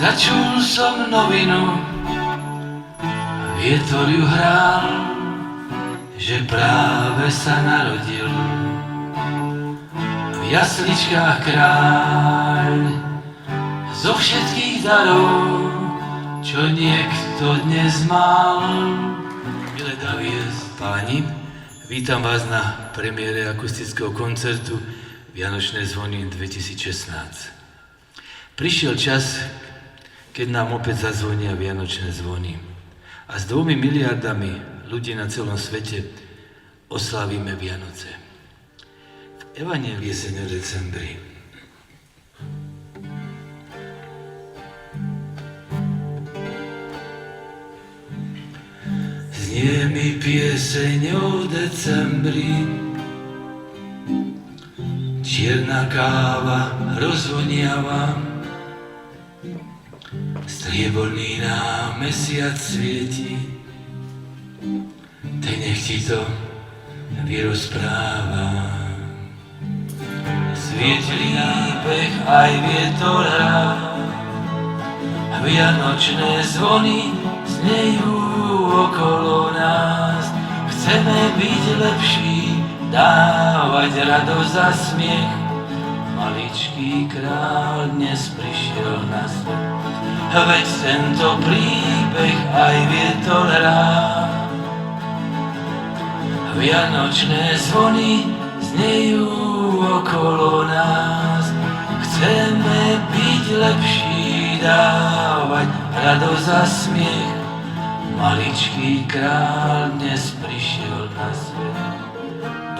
Začul som novinu, vietor ju hral, že práve sa narodil v jasličkách kráľ. Zo všetkých darov, čo niekto dnes mal. Milé dámy a páni, vítam vás na premiére akustického koncertu Vianočné zvony 2016. Prišiel čas, keď nám opäť zazvonia Vianočné zvony. A s 2 miliardami ľudí na celom svete oslávime Vianoce. V Evanjeliu jeseň v decembri. Znie mi pieseň o decembri, čierna káva rozvoniava, strieborný nám mesiac svieti, tak nech ti to vyrozpráva. Svietli pech aj vietor hrá, vianočné zvony znejú okolo nás. Chceme byť lepší, dávať radosť a smiech. Maličký kráľ dnes prišiel na svet, veď tento príbeh aj vietor hrá. Vianočné zvony znejú okolo nás. Chceme byť lepší, dávať radosť a smiech. Maličký kráľ dnes prišiel na svet.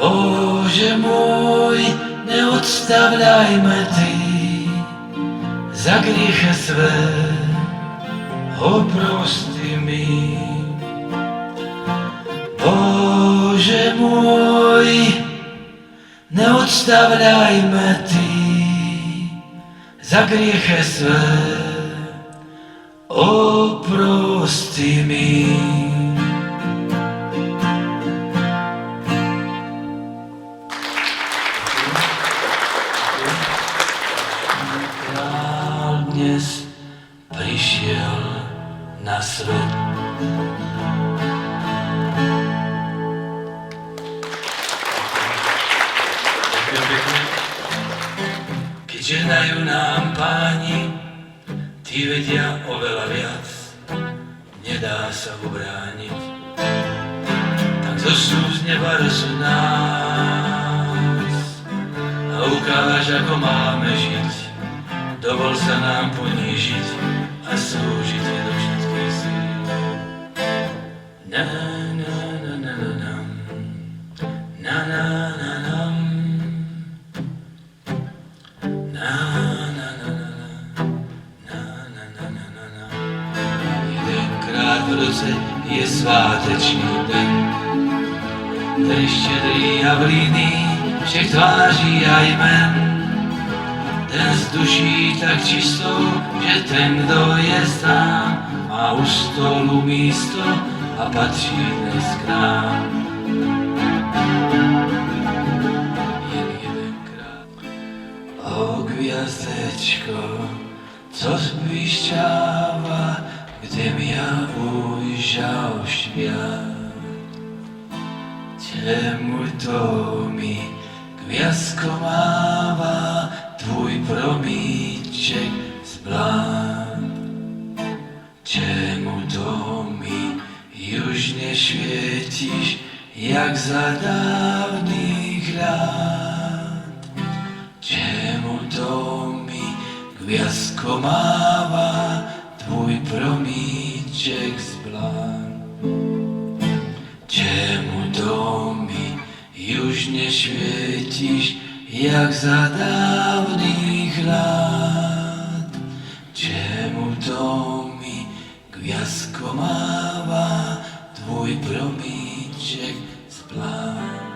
Bože môj, neodstavľajme Ty za grieche své, oprosti mi. Bože môj, neodstavľajme Ty za grieche své, oprosti mi. Dnes prišiel na svet. Keď žehnajú nám páni, tí vedia oveľa viac, nedá sa ubrániť. Tak zošľú z neba rozu nás a ukáž, ako máme žiť. Dovol sa nám ponížiť a slúžiť do všetkých síl. Na na na na na na na na na na na na na na na na na. Jedenkrát v roce je svátečný den, ten štedrý a vlídny všech tváří a jmen. Ten z duší tak čistou, že ten, kdo je sám, má u stolu místo a patří dnes k nám. Jen jedenkrát. O gwiazdeczko, co zbliszczała, gdym ja ujrzał świat. Czemu to mi gwiazdko mała, twój promíček zblát? Čemu to mi już nie świecisz, jak za dawnych lat? Czemu to mi gwiazdko mała, twój promíček zblát? Czemu to mi już nie świecisz, jak za dawnych lat? Czemu to mi gwiazdko mała, twój promíček zblát?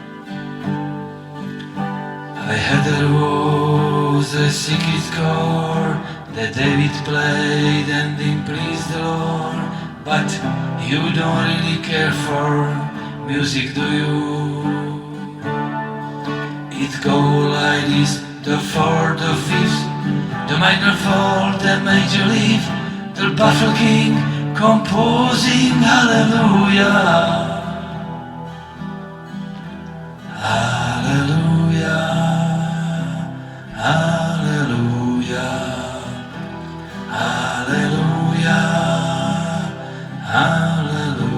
I heard there was a secret chord that David played and it pleased the Lord. But you don't really care for music, do you? It goes like this, the fourth, the fifth, the minor fall, the major leaf. the Buffalo King composing hallelujah. Hallelujah, hallelujah, hallelujah, hallelujah.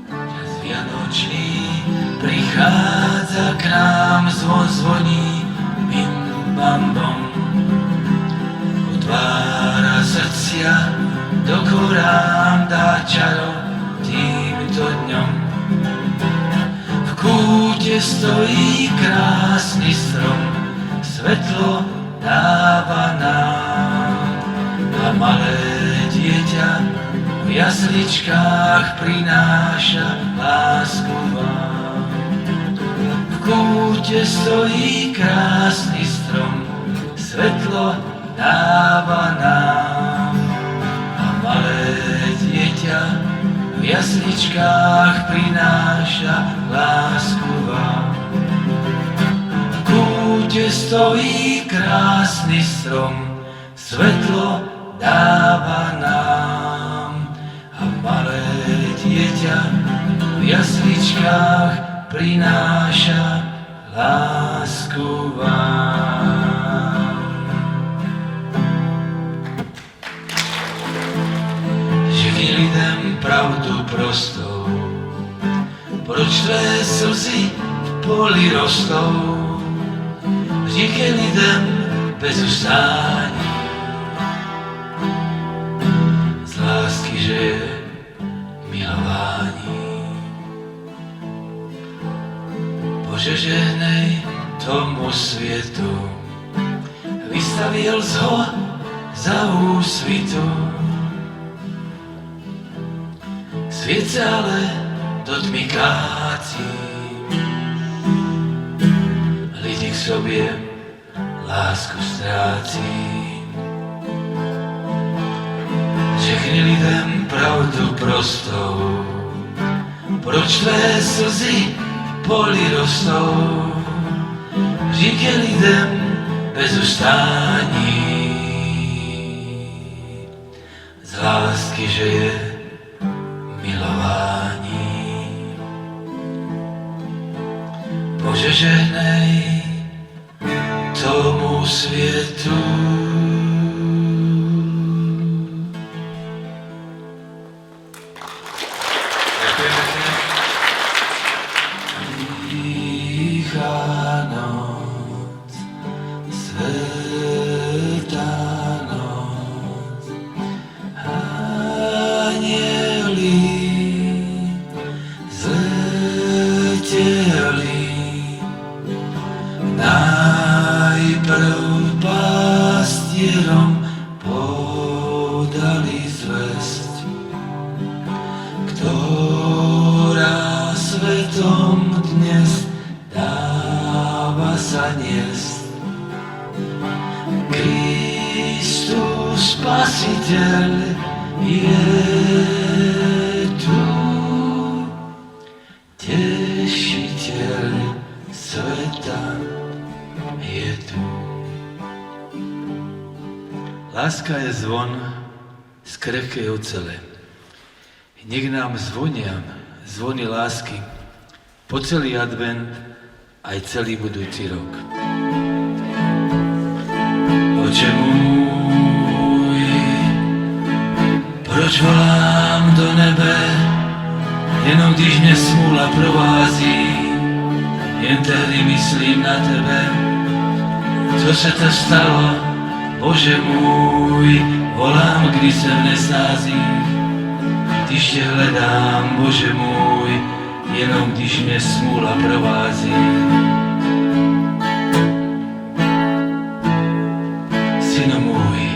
Čas vianočný prichádza k nám, zvon zvoní, bim bam bom. Otvára srdcia, do korám dá čaro týmto dňom. V kúte stojí krásny strom, svetlo dáva nám. A malé dieťa v jasličkách prináša lásku vám. V kúte stojí krásny strom, svetlo dáva nám. Malé dieťa v jasličkách prináša lásku vám. V kúte stojí krásny strom, svetlo dáva nám. A malé dieťa v jasličkách prináša lásku vám. Lidem pravdu prostou, proč tvé slzy v poli rostou? Říkej lidem bez ustání, z lásky, že je milování. Bože, žehnej tomu světu, vystavil zho za úsvitu. Svět se ale do tmy kácí, lidi k sobě lásku ztrácí. Řekni lidem pravdu prostou, proč tvé slzy v poli rostou? Říkej lidem bez ustání, z lásky, že je milování. Bože, žehnej tomu světu. Tichá noc, svätá noc, najprv pastierom podali zvesť, ktorá svetom dnes dáva sa niesť. Kristus Spasiteľ je tu, Tešiteľ sveta je tu. Láska je zvon z krehkej ocele. Nech nám zvonia zvony lásky po celý advent aj celý budúci rok. Oče môj, proč volám do nebe, jenom když mě smůla provází, jen tehdy myslím na tebe. Co se to stalo, Bože můj, volám, když se v nesázích, když tě hledám, Bože můj, jenom když mě smůla provází. Synu můj.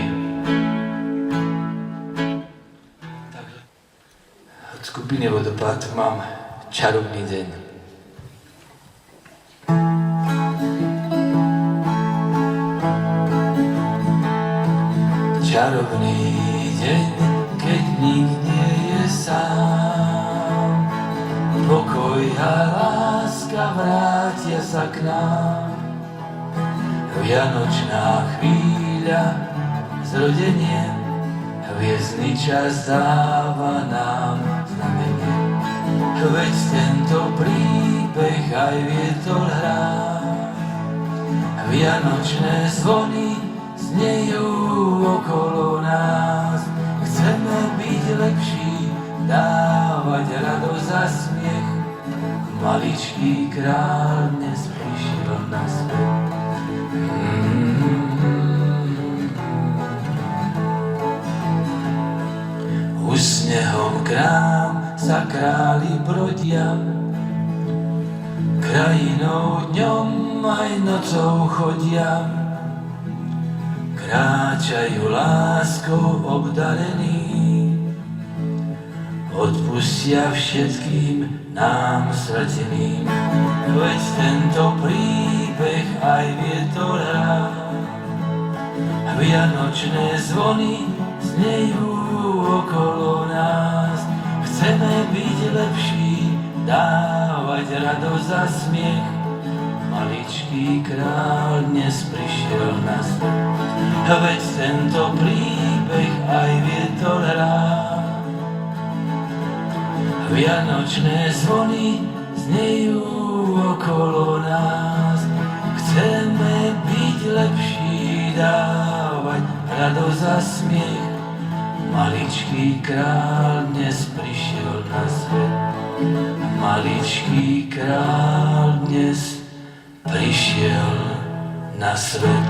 Takhle. Od skupiny Vodopád mám čarovný deň. Čarovný deň, keď nik nie je sám. Pokoj a láska vrátia sa k nám. Vianočná chvíľa, zrodenie, hviezdny čas dáva nám znamenie. Veď tento príbeh aj vietor hrá. Vianočné zvony znejú okolo nás. Chceme byť lepší, dávať radosť a smiech. Maličký kráľ dnes prišiel na svet. Už snehom krám sa králi brodia, krajinou dňom aj nocou chodia. Kráčajú láskou obdarení, odpustia všetkým nám strateným. Veď tento príbeh aj vietor hrá. Vianočné zvony znejú okolo nás. Chceme byť lepší, dávať radosť a smiech. Maličký kráľ dnes prišiel na svet. Veď tento príbeh aj vietor hrá. Vianočné zvony znejú okolo nás. Chceme byť lepší, dávať radosť a smiech. Maličký kráľ dnes prišiel na svet. Maličký kráľ dnes prišiel na svet.